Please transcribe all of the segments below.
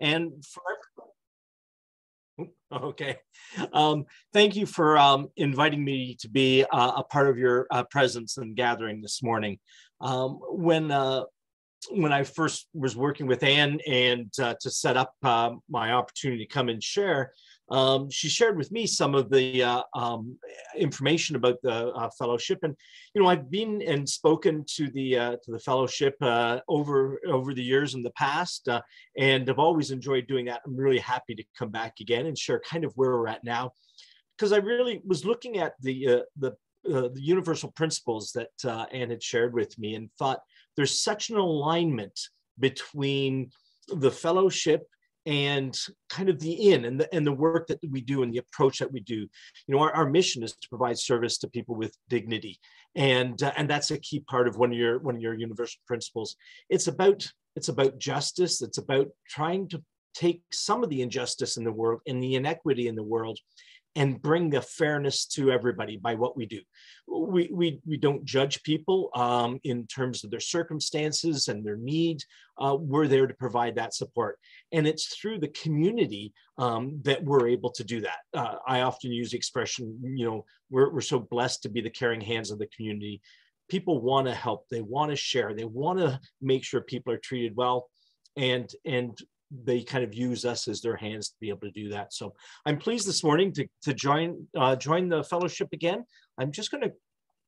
And for okay, thank you for inviting me to be a part of your presence and gathering this morning. When I first was working with Anne and to set up my opportunity to come and share, she shared with me some of the information about the fellowship. And I've been and spoken to the fellowship over the years in the past, and I've always enjoyed doing that. I'm really happy to come back again and share kind of where we're at now, because I really was looking at the universal principles that Anne had shared with me, and thought there's such an alignment between the fellowship and kind of the inn and the work that we do and the approach that we do. Our mission is to provide service to people with dignity, and that's a key part of one of your universal principles. It's about justice. It's about trying to take some of the injustice in the world and the inequity in the world and bring the fairness to everybody by what we do. We don't judge people in terms of their circumstances and their need. We're there to provide that support. And it's through the community that we're able to do that. I often use the expression, we're so blessed to be the caring hands of the community. People want to help, they want to share, they want to make sure people are treated well, and they kind of use us as their hands to be able to do that. So I'm pleased this morning to join the fellowship again. I'm just going to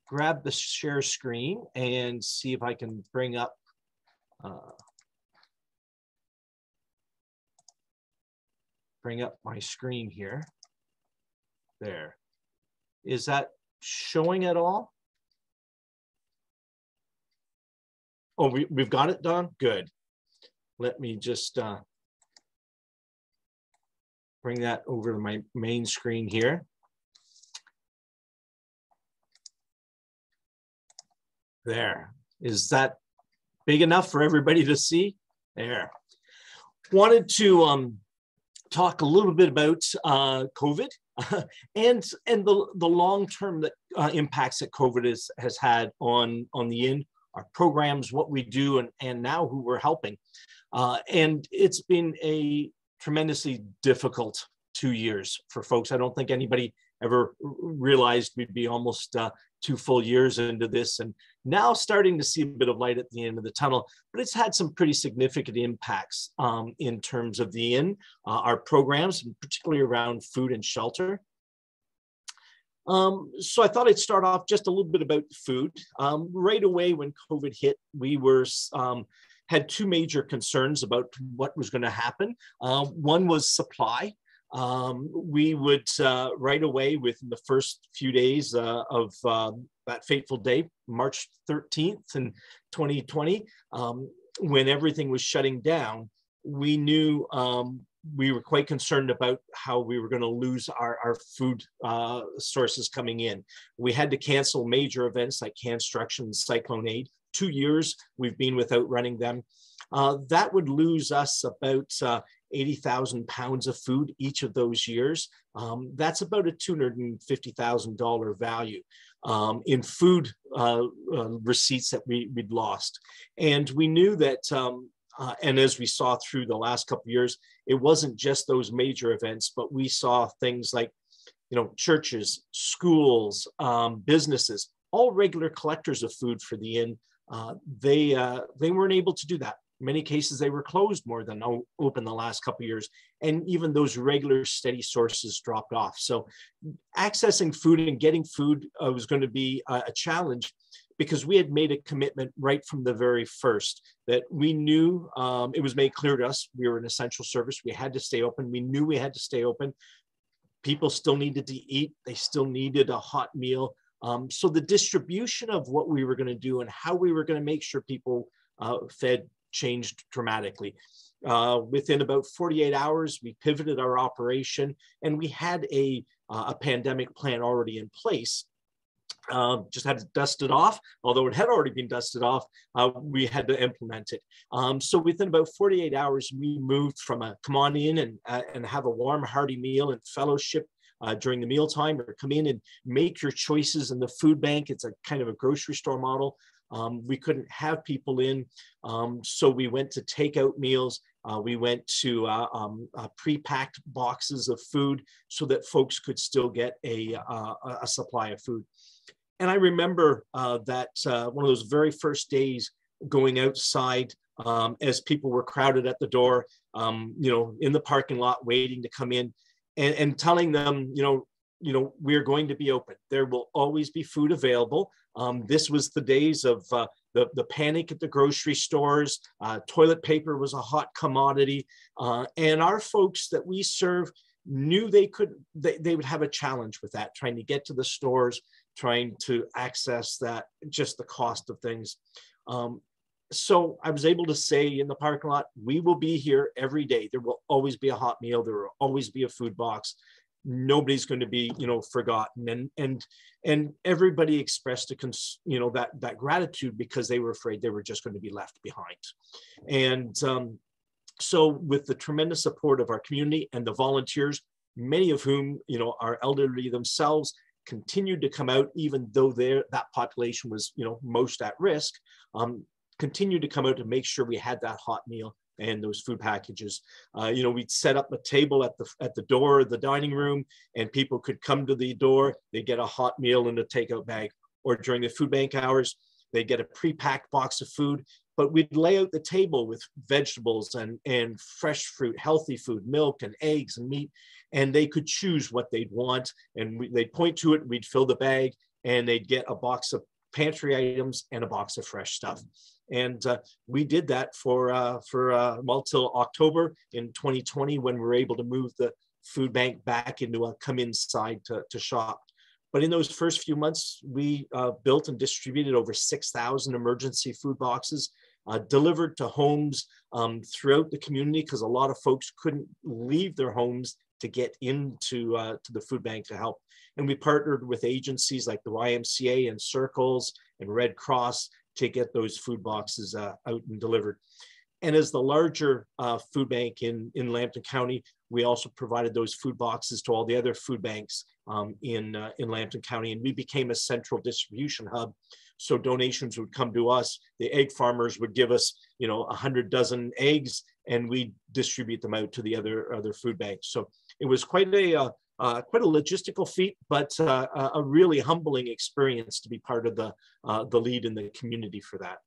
grab the share screen and see if I can bring up my screen here. There. Is that showing at all? Oh, we've got it, Don? Good. Let me just bring that over to my main screen here. There. Is that big enough for everybody to see? There. Wanted to talk a little bit about COVID and the long-term impacts that COVID has had on the inn, our programs, what we do, and now who we're helping. And it's been a tremendously difficult 2 years for folks. I don't think anybody ever realized we'd be almost 2 full years into this, and now starting to see a bit of light at the end of the tunnel. But it's had some pretty significant impacts in terms of the inn, our programs, and particularly around food and shelter. So I thought I'd start off just a little bit about food. Right away when COVID hit, we had 2 major concerns about what was going to happen. One was supply. We would right away within the first few days of that fateful day, March 13th in 2020, when everything was shutting down, we knew we were quite concerned about how we were going to lose our food sources coming in. We had to cancel major events like Construction and Cyclone Aid. 2 years we've been without running them. That would lose us about 80,000 pounds of food each of those years. That's about a $250,000 value in food receipts that we'd lost. And we knew that, and as we saw through the last couple of years, it wasn't just those major events, but we saw things like, churches, schools, businesses, all regular collectors of food for the inn. They weren't able to do that. In many cases, they were closed more than open the last couple of years. And even those regular steady sources dropped off. So accessing food and getting food was going to be a challenge, because we had made a commitment right from the very first that we knew it was made clear to us we were an essential service. We had to stay open. We knew we had to stay open. People still needed to eat. They still needed a hot meal. So the distribution of what we were going to do and how we were going to make sure people fed changed dramatically. Within about 48 hours, we pivoted our operation, and we had a pandemic plan already in place. Just had to dust it off. Although it had already been dusted off, we had to implement it. So within about 48 hours, we moved from a come on in and have a warm, hearty meal and fellowship during the mealtime, or come in and make your choices in the food bank. It's a kind of a grocery store model. We couldn't have people in, so we went to takeout meals. We went to pre-packed boxes of food so that folks could still get a supply of food. And I remember that one of those very first days going outside as people were crowded at the door, in the parking lot waiting to come in, and telling them, we're going to be open. There will always be food available. This was the days of the panic at the grocery stores. Toilet paper was a hot commodity. And our folks that we serve knew they would have a challenge with that, trying to get to the stores, trying to access that, just the cost of things. So I was able to say in the parking lot, we will be here every day. There will always be a hot meal. There will always be a food box. Nobody's going to be, forgotten. And everybody expressed that gratitude, because they were afraid they were just going to be left behind. And so with the tremendous support of our community and the volunteers, many of whom, are elderly themselves, continued to come out, even though that population was, most at risk, continued to come out to make sure we had that hot meal and those food packages. We'd set up a table at the door of the dining room, and people could come to the door, they get a hot meal in a takeout bag, or during the food bank hours, they get a pre-packed box of food. But we'd lay out the table with vegetables and fresh fruit, healthy food, milk and eggs and meat, and they could choose what they'd want. And they'd point to it, we'd fill the bag, and they'd get a box of pantry items and a box of fresh stuff. And we did that for till October in 2020, when we were able to move the food bank back into a come inside to shop. But in those first few months, we built and distributed over 6,000 emergency food boxes, delivered to homes throughout the community, because a lot of folks couldn't leave their homes to get into to the food bank to help. And we partnered with agencies like the YMCA and Circles and Red Cross to get those food boxes out and delivered. And as the larger food bank in Lambton County, we also provided those food boxes to all the other food banks in Lambton County, and we became a central distribution hub. So donations would come to us. The egg farmers would give us, 100 dozen eggs, and we distribute them out to the other food banks. So it was quite a logistical feat, but a really humbling experience to be part of the lead in the community for that.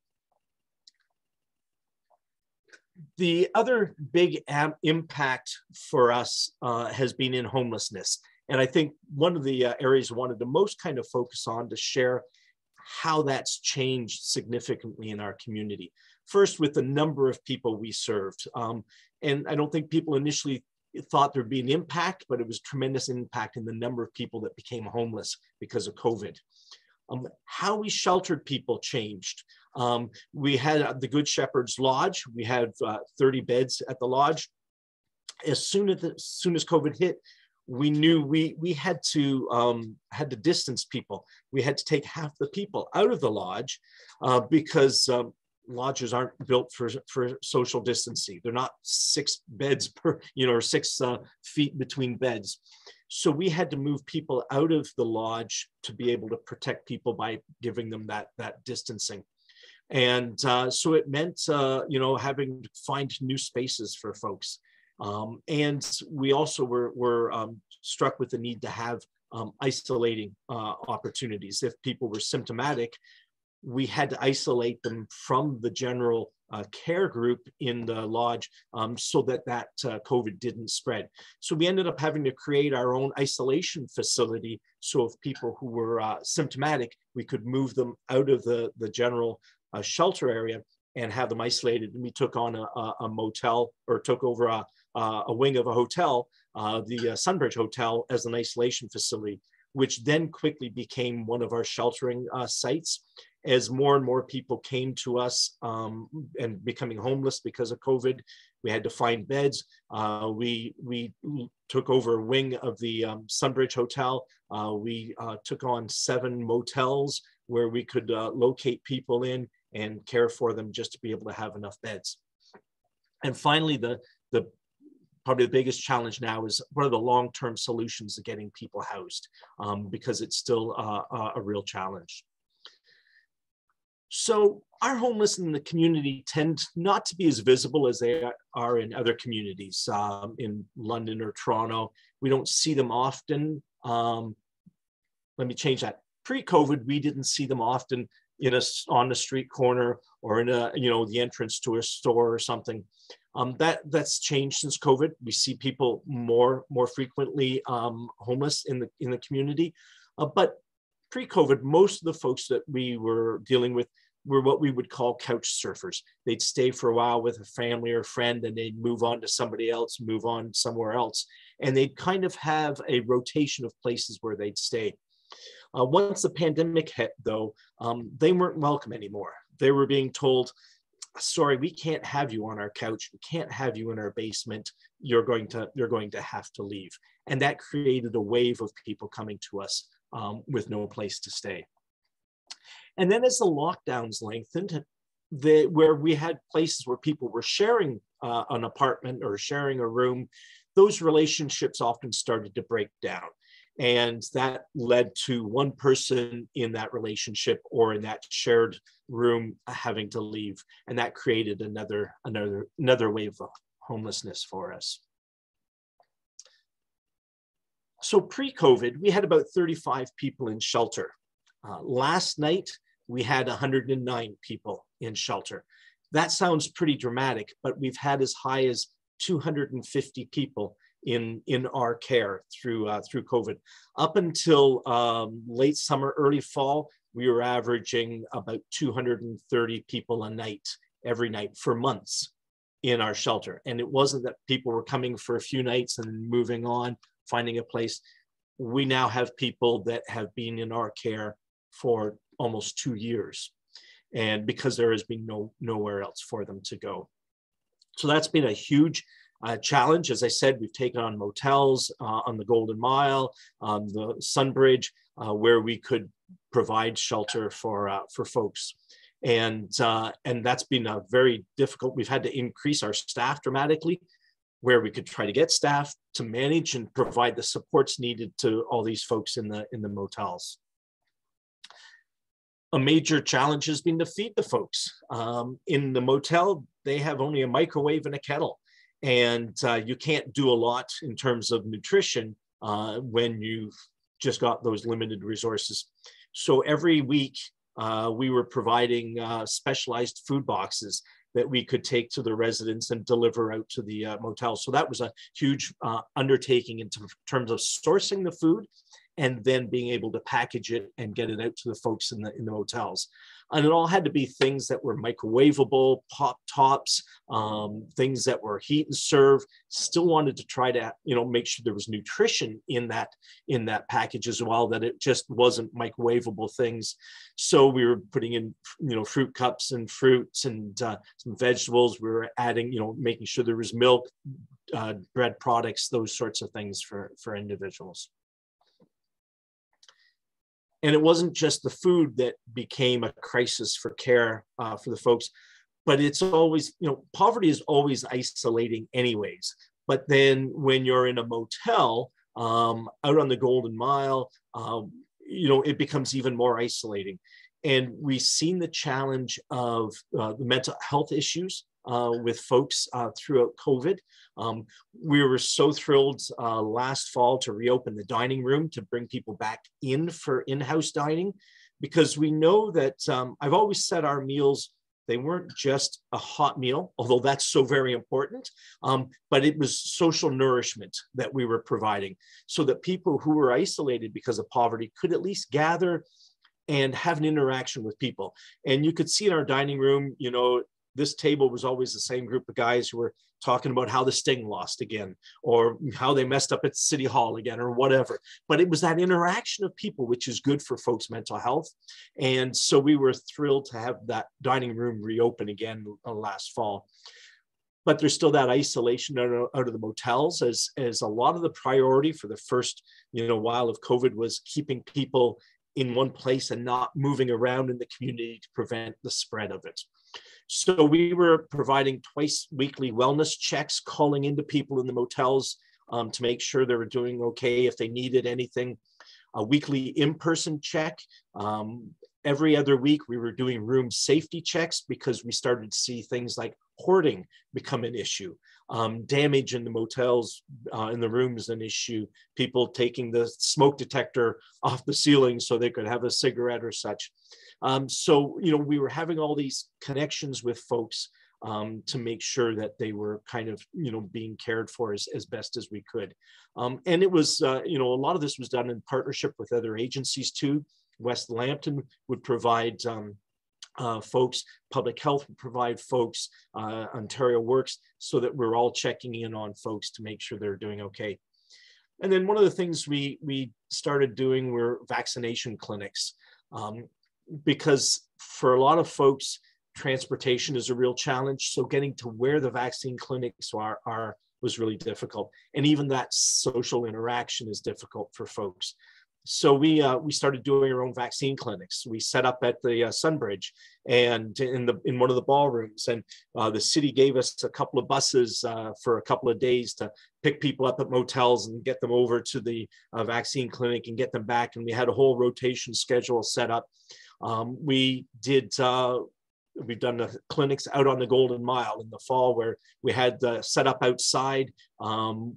The other big impact for us has been in homelessness. And I think one of the areas I wanted to most kind of focus on to share how that's changed significantly in our community. First, with the number of people we served. And I don't think people initially thought there'd be an impact, but it was tremendous impact in the number of people that became homeless because of COVID. How we sheltered people changed. We had the Good Shepherd's Lodge. We had 30 beds at the lodge. As soon as COVID hit, we knew we had to distance people. We had to take half the people out of the lodge because lodges aren't built for social distancing. They're not 6 beds per, or 6 feet between beds. So we had to move people out of the lodge to be able to protect people by giving them that distancing. And so it meant, having to find new spaces for folks. And we also were struck with the need to have isolating opportunities. If people were symptomatic, we had to isolate them from the general care group in the lodge so that COVID didn't spread. So we ended up having to create our own isolation facility. So if people who were symptomatic, we could move them out of the general shelter area and have them isolated. And we took on a motel, or took over a wing of a hotel, the Sunbridge Hotel, as an isolation facility, which then quickly became one of our sheltering sites. As more and more people came to us and becoming homeless because of COVID, we had to find beds. We took over a wing of the Sunbridge Hotel. We took on 7 motels where we could locate people in and care for them just to be able to have enough beds. And finally, probably the biggest challenge now is what are the long-term solutions to getting people housed, because it's still a real challenge. So our homeless in the community tend not to be as visible as they are in other communities. In London or Toronto, we don't see them often. Let me change that. Pre-COVID, we didn't see them often on the street corner or in the entrance to a store or something. That's changed since COVID. We see people more frequently homeless in the community, but pre-COVID, most of the folks that we were dealing with were what we would call couch surfers. They'd stay for a while with a family or friend, and they'd move on to somebody else, move on somewhere else, and they'd kind of have a rotation of places where they'd stay. Once the pandemic hit, though, they weren't welcome anymore. They were being told, sorry, we can't have you on our couch. We can't have you in our basement. You're going to have to leave. And that created a wave of people coming to us with no place to stay. And then as the lockdowns lengthened, where we had places where people were sharing an apartment or sharing a room, those relationships often started to break down. And that led to one person in that relationship or in that shared room having to leave. And that created another wave of homelessness for us. So pre-COVID, we had about 35 people in shelter. Last night, we had 109 people in shelter. That sounds pretty dramatic, but we've had as high as 250 people in our care through COVID. Up until late summer, early fall, we were averaging about 230 people a night, every night for months in our shelter. And it wasn't that people were coming for a few nights and moving on, finding a place. We now have people that have been in our care for almost 2 years, and because there has been nowhere else for them to go. So that's been a huge challenge. As I said, we've taken on motels on the Golden Mile, the Sunbridge, where we could provide shelter for folks. And that's been a very difficult. We've had to increase our staff dramatically, where we could try to get staff to manage and provide the supports needed to all these folks in the motels. A major challenge has been to feed the folks. In the motel, they have only a microwave and a kettle. And you can't do a lot in terms of nutrition when you've just got those limited resources. So every week, we were providing specialized food boxes that we could take to the residents and deliver out to the motel. So that was a huge undertaking in terms of sourcing the food and then being able to package it and get it out to the folks in the motels. And it all had to be things that were microwavable, pop tops, things that were heat and serve. Still wanted to try to, make sure there was nutrition in that package as well, that it just wasn't microwavable things. So we were putting in, fruit cups and fruits and some vegetables. We were adding, making sure there was milk, bread products, those sorts of things for individuals. And it wasn't just the food that became a crisis for care for the folks, but it's always, poverty is always isolating anyways. But then when you're in a motel out on the Golden Mile, it becomes even more isolating. And we've seen the challenge of the mental health issues with folks throughout COVID. We were so thrilled last fall to reopen the dining room to bring people back in for in-house dining, because we know that I've always said our meals, they weren't just a hot meal, although that's so very important, but it was social nourishment that we were providing so that people who were isolated because of poverty could at least gather and have an interaction with people. And you could see in our dining room, this table was always the same group of guys who were talking about how the Sting lost again, or how they messed up at City Hall again, or whatever. But it was that interaction of people, which is good for folks' mental health. And so we were thrilled to have that dining room reopen again last fall. But there's still that isolation out of the motels, as a lot of the priority for the first while of COVID was keeping people in one place and not moving around in the community to prevent the spread of it. So we were providing twice weekly wellness checks, calling into people in the motels to make sure they were doing okay if they needed anything, a weekly in-person check, Every other week, we were doing room safety checks because we started to see things like hoarding become an issue. Damage in the motels, in the rooms, an issue. People taking the smoke detector off the ceiling so they could have a cigarette or such. So, we were having all these connections with folks to make sure that they were kind of, being cared for as best as we could. And it was, a lot of this was done in partnership with other agencies too. West Lambton would provide folks, public health would provide folks, Ontario Works, so that we're all checking in on folks to make sure they're doing okay. And then one of the things we started doing were vaccination clinics, because for a lot of folks, transportation is a real challenge. So getting to where the vaccine clinics are was really difficult. And even that social interaction is difficult for folks. So we started doing our own vaccine clinics. We set up at the Sunbridge and in one of the ballrooms, and the city gave us a couple of buses for a couple of days to pick people up at motels and get them over to the vaccine clinic and get them back. And we had a whole rotation schedule set up. We've done the clinics out on the Golden Mile in the fall, where we had set up outside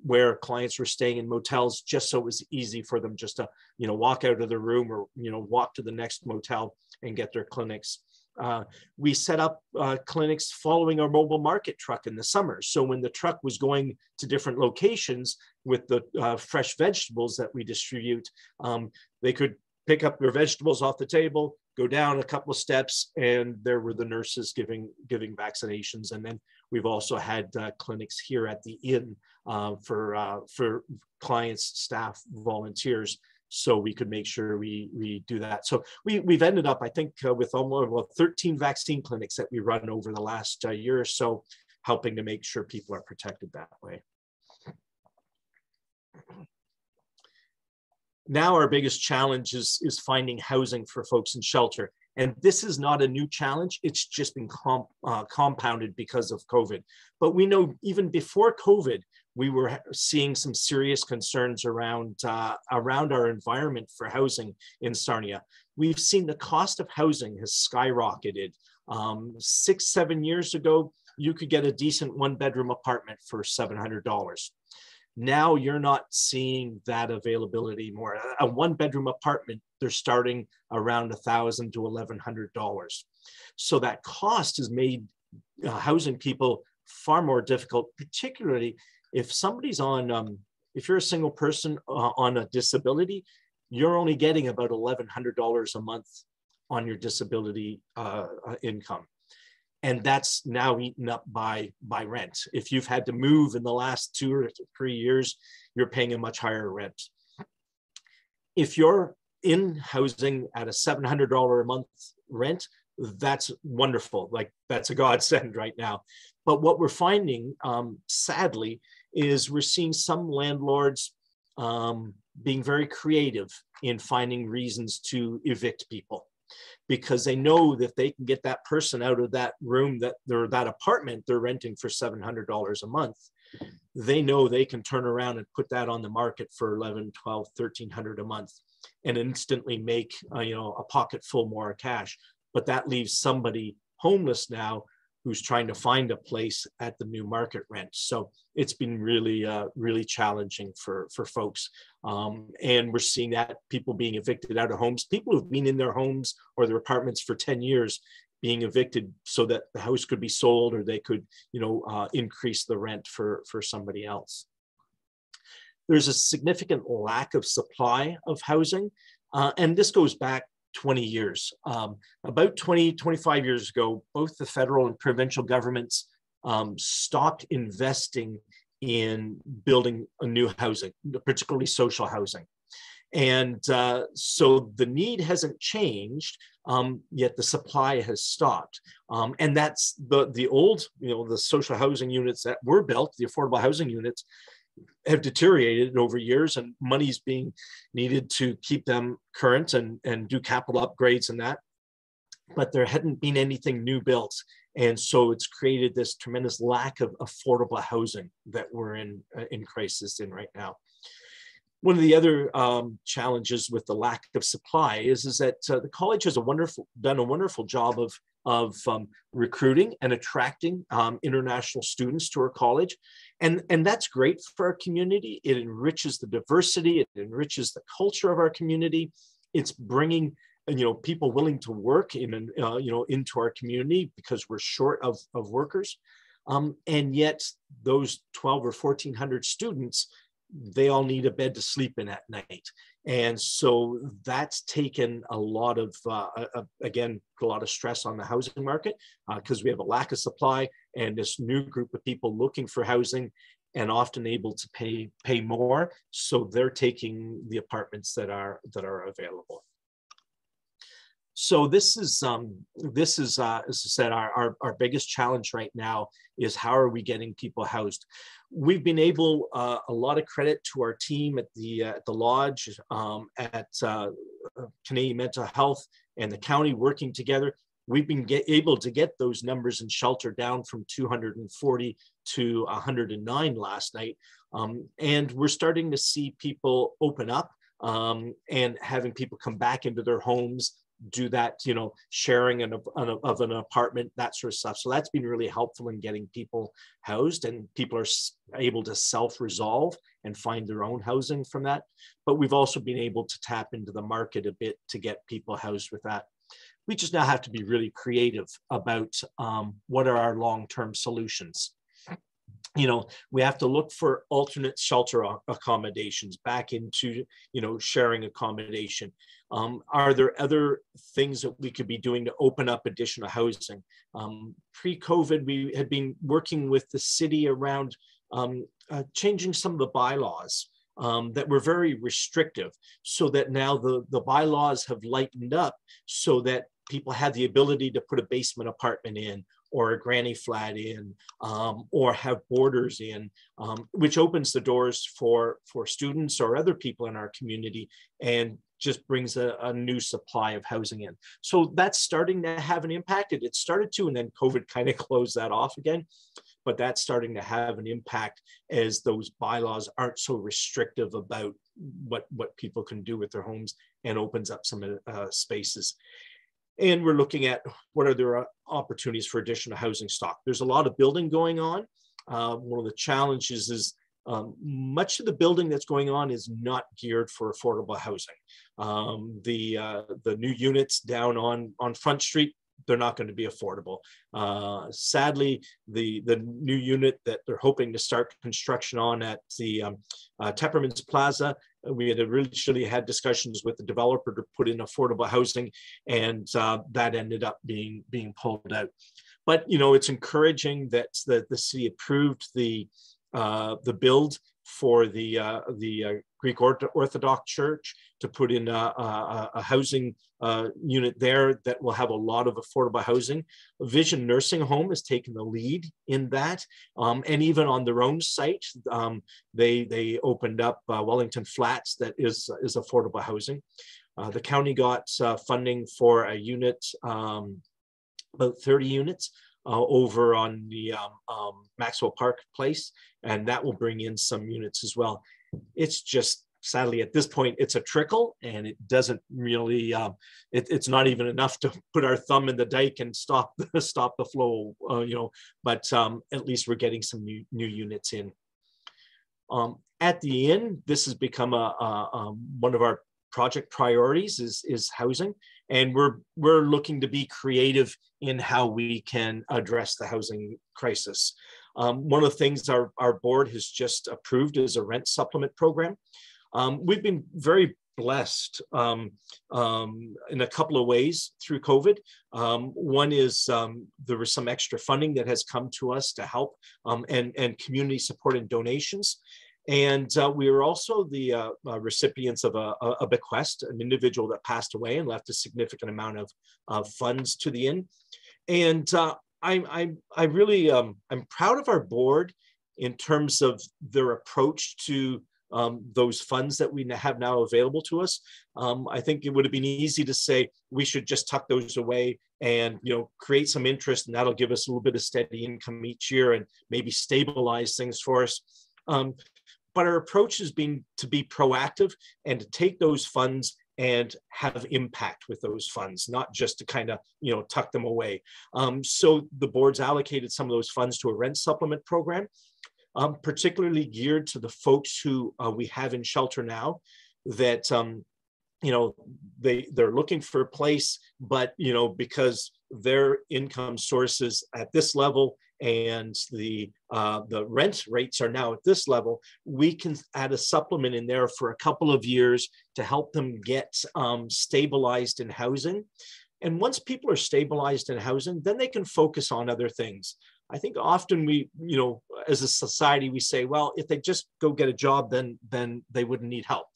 where clients were staying in motels, just so it was easy for them just to, walk out of the room or, walk to the next motel and get their clinics. We set up clinics following our mobile market truck in the summer. So when the truck was going to different locations with the fresh vegetables that we distribute, they could pick up their vegetables off the table, go down a couple of steps, and there were the nurses giving vaccinations. And then we've also had clinics here at the inn for clients, staff, volunteers, so we could make sure we do that. So we've ended up, I think, with almost 13 vaccine clinics that we run over the last year or so, helping to make sure people are protected that way. Now our biggest challenge is finding housing for folks in shelter. And this is not a new challenge. It's just been compounded because of COVID. But we know even before COVID, we were seeing some serious concerns around our environment for housing in Sarnia. We've seen the cost of housing has skyrocketed. 6-7 years ago, you could get a decent one-bedroom apartment for $700. Now you're not seeing that availability more. A one-bedroom apartment, they're starting around $1,000 to $1,100. So that cost has made housing people far more difficult, particularly if somebody's on, if you're a single person on a disability, you're only getting about $1,100 a month on your disability income. And that's now eaten up by rent. If you've had to move in the last 2 or 3 years, you're paying a much higher rent. If you're in housing at a $700 a month rent, that's wonderful. Like, that's a godsend right now. But what we're finding, sadly, is we're seeing some landlords being very creative in finding reasons to evict people, because they know that they can get that person out of that room, that apartment they're renting for $700 a month. They know they can turn around and put that on the market for $1,100, $1,200, $1,300 a month and instantly make a pocket full more cash. But that leaves somebody homeless now who's trying to find a place at the new market rent. So it's been really, really challenging for folks. And we're seeing that people being evicted out of homes, people who've been in their homes or their apartments for 10 years being evicted so that the house could be sold, or they could, increase the rent for somebody else. There's a significant lack of supply of housing. And this goes back 20 years. About 25 years ago, both the federal and provincial governments stopped investing in building a new housing, particularly social housing. And so the need hasn't changed, yet the supply has stopped. And that's the old, the social housing units that were built, the affordable housing units, have deteriorated over years, and money's being needed to keep them current and do capital upgrades and that. But there hadn't been anything new built. And so it's created this tremendous lack of affordable housing that we're in crisis in right now. One of the other challenges with the lack of supply is that the college has done a wonderful job of recruiting and attracting international students to our college. And that's great for our community. It enriches the diversity, it enriches the culture of our community. It's bringing people willing to work into our community because we're short of workers. And yet those 12 or 1,400 students, they all need a bed to sleep in at night. And so that's taken a lot of, again, a lot of stress on the housing market because we have a lack of supply and this new group of people looking for housing and often able to pay more. So they're taking the apartments that are available. So this is, as I said, our biggest challenge right now is how are we getting people housed? We've been able, a lot of credit to our team at the Lodge, at Canadian Mental Health and the county working together. We've been able to get those numbers in shelter down from 240 to 109 last night. And we're starting to see people open up and having people come back into their homes, do that, sharing of an apartment, that sort of stuff. So that's been really helpful in getting people housed, and people are able to self-resolve and find their own housing from that. But we've also been able to tap into the market a bit to get people housed with that. We just now have to be really creative about what are our long-term solutions. We have to look for alternate shelter accommodations back into, sharing accommodation. Are there other things that we could be doing to open up additional housing? Pre-COVID, we had been working with the city around changing some of the bylaws that were very restrictive, so that now the bylaws have lightened up so that people had the ability to put a basement apartment in, or a granny flat in, or have boarders in, which opens the doors for students or other people in our community and just brings a new supply of housing in. So that's starting to have an impact. It started to, and then COVID kind of closed that off again, but that's starting to have an impact as those bylaws aren't so restrictive about what people can do with their homes, and opens up some spaces. And we're looking at what are there opportunities for additional housing stock. There's a lot of building going on. One of the challenges is much of the building that's going on is not geared for affordable housing. The new units down on Front Street, they're not going to be affordable. Sadly, the new unit that they're hoping to start construction on at the Tepperman's Plaza, we had originally had discussions with the developer to put in affordable housing, and that ended up being pulled out. But it's encouraging that the city approved the build for the Greek Orthodox Church to put in a housing unit there that will have a lot of affordable housing. Vision Nursing Home has taken the lead in that, and even on their own site, they opened up Wellington Flats that is affordable housing. The county got funding for a unit, about 30 units, over on the Maxwell Park Place, and that will bring in some units as well. It's just, sadly, at this point, it's a trickle, and it doesn't really, it's not even enough to put our thumb in the dike and stop the flow, but at least we're getting some new units in. At the end, this has become one of our project priorities is housing, and we're looking to be creative in how we can address the housing crisis. One of the things our board has just approved is a rent supplement program. We've been very blessed in a couple of ways through COVID. One is there was some extra funding that has come to us to help, and community support and donations. And we were also the recipients of a bequest, an individual that passed away and left a significant amount of funds to the inn. And I really, I'm proud of our board in terms of their approach to those funds that we have now available to us. I think it would have been easy to say we should just tuck those away and create some interest, and that'll give us a little bit of steady income each year and maybe stabilize things for us. but our approach has been to be proactive and to take those funds and have impact with those funds, not just to kind of, tuck them away. So the board's allocated some of those funds to a rent supplement program, particularly geared to the folks who we have in shelter now that, they're looking for a place, but, because their income sources at this level and the rent rates are now at this level, we can add a supplement in there for a couple of years to help them get stabilized in housing. And once people are stabilized in housing, then they can focus on other things. I think often we, as a society, we say, well, if they just go get a job, then they wouldn't need help.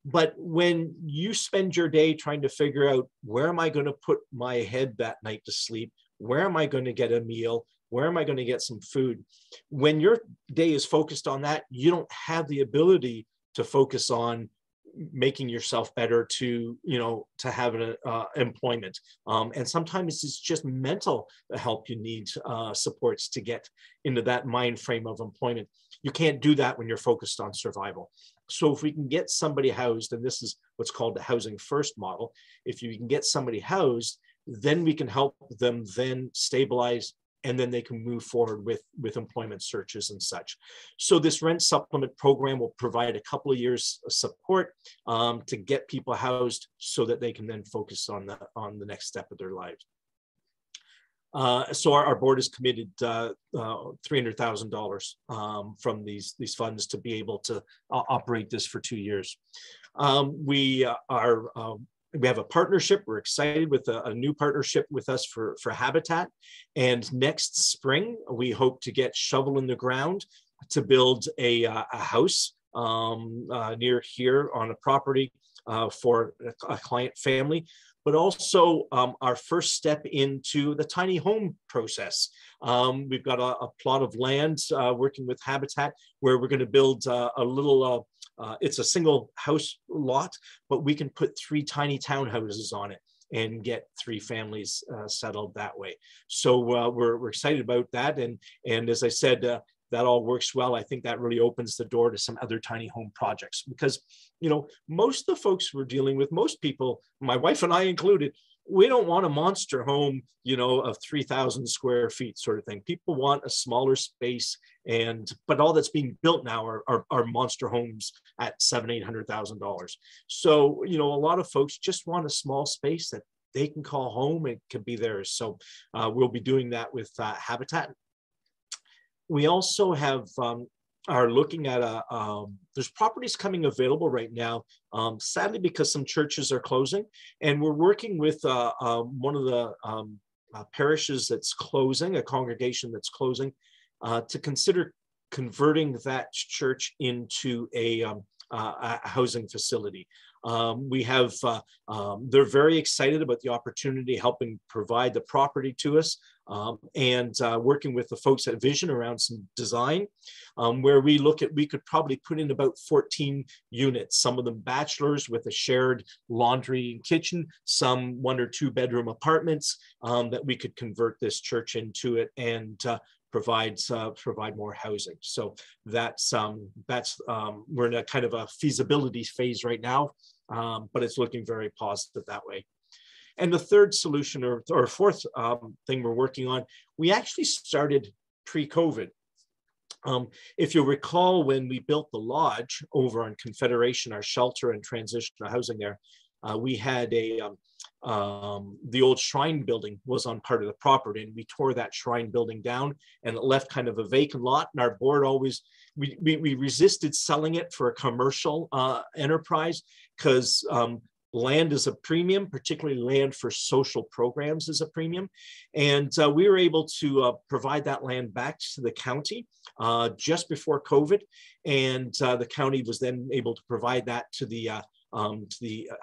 But when you spend your day trying to figure out, where am I going to put my head that night to sleep? Where am I going to get a meal? Where am I going to get some food? When your day is focused on that, you don't have the ability to focus on making yourself better, to have an employment. And sometimes it's just mental help you need, supports to get into that mind frame of employment. You can't do that when you're focused on survival. So if we can get somebody housed, and this is what's called the housing first model, if you can get somebody housed, then we can help them then stabilize, and then they can move forward with employment searches and such. So this rent supplement program will provide a couple of years of support to get people housed so that they can then focus on the next step of their lives. So our board has committed $300,000 from these funds to be able to operate this for 2 years. We have a partnership. We're excited with a new partnership with us for Habitat. And next spring, we hope to get shovel in the ground to build a house near here on a property for a client family, but also our first step into the tiny home process. We've got a plot of land working with Habitat where we're going to build a little, it's a single house lot, but we can put 3 tiny townhouses on it and get 3 families settled that way. So we're excited about that. And as I said, that all works well. I think that really opens the door to some other tiny home projects, because, most of the folks we're dealing with, most people, my wife and I included, we don't want a monster home, of 3,000 square feet sort of thing. People want a smaller space, but all that's being built now are monster homes at $700,000-800,000. So, a lot of folks just want a small space that they can call home and can be theirs. So we'll be doing that with Habitat. We also are looking at there's properties coming available right now, sadly, because some churches are closing, and we're working with one of the parishes that's closing, a congregation that's closing, to consider converting that church into a housing facility. They're very excited about the opportunity, helping provide the property to us, and working with the folks at Vision around some design, where we could probably put in about 14 units, some of them bachelors with a shared laundry and kitchen, some 1 or 2 bedroom apartments, that we could convert this church into it and provide more housing. So that's we're in a kind of a feasibility phase right now, but it's looking very positive that way. And the third solution, or fourth thing we're working on, we actually started pre-COVID. If you'll recall, when we built the lodge over on Confederation, our shelter and transitional housing there, we had the old shrine building was on part of the property, and we tore that shrine building down, and it left kind of a vacant lot. And our board always, we resisted selling it for a commercial enterprise, because land is a premium, particularly land for social programs is a premium. And we were able to provide that land back to the county just before COVID. And the county was then able to provide that to the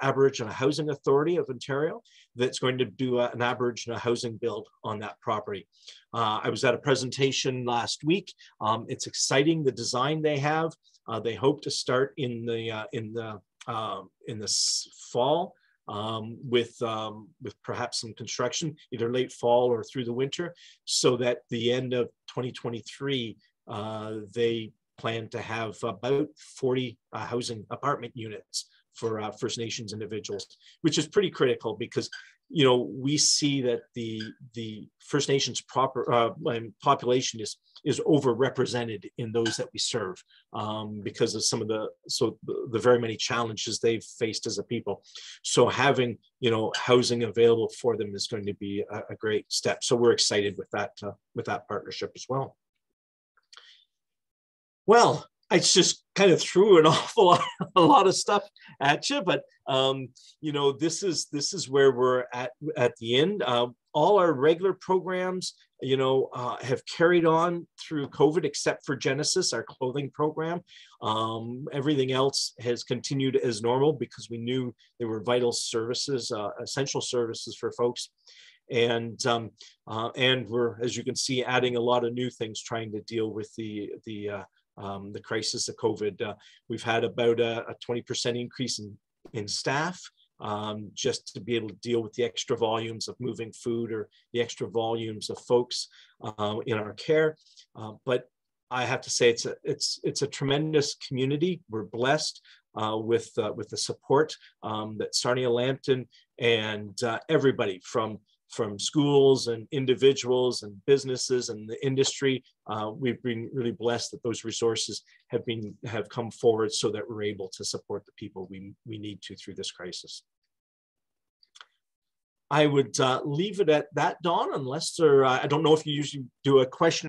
Aboriginal Housing Authority of Ontario, that's going to do an Aboriginal housing build on that property. I was at a presentation last week. It's exciting, the design they have. They hope to start in this fall with perhaps some construction, either late fall or through the winter, so that the end of 2023, they plan to have about 40 housing apartment units for First Nations individuals, which is pretty critical because, you know, we see that the First Nations population is overrepresented in those that we serve because of some of the very many challenges they've faced as a people. So having, you know, housing available for them is going to be a great step. So we're excited with that partnership as well. Well, I just kind of threw a lot of stuff at you, but you know, this is where we're at the end. All our regular programs, you know, have carried on through COVID, except for Genesis, our clothing program. Everything else has continued as normal because we knew there were vital services, essential services for folks. And we're, as you can see, adding a lot of new things, trying to deal with the crisis of COVID. We've had about a 20% increase in staff, just to be able to deal with the extra volumes of moving food or the extra volumes of folks in our care. But I have to say it's a tremendous community. We're blessed with the support that Sarnia Lambton and everybody from schools and individuals and businesses and the industry. We've been really blessed that those resources have come forward so that we're able to support the people we need to through this crisis. I would leave it at that, Dawn, unless there, I don't know if you usually do a question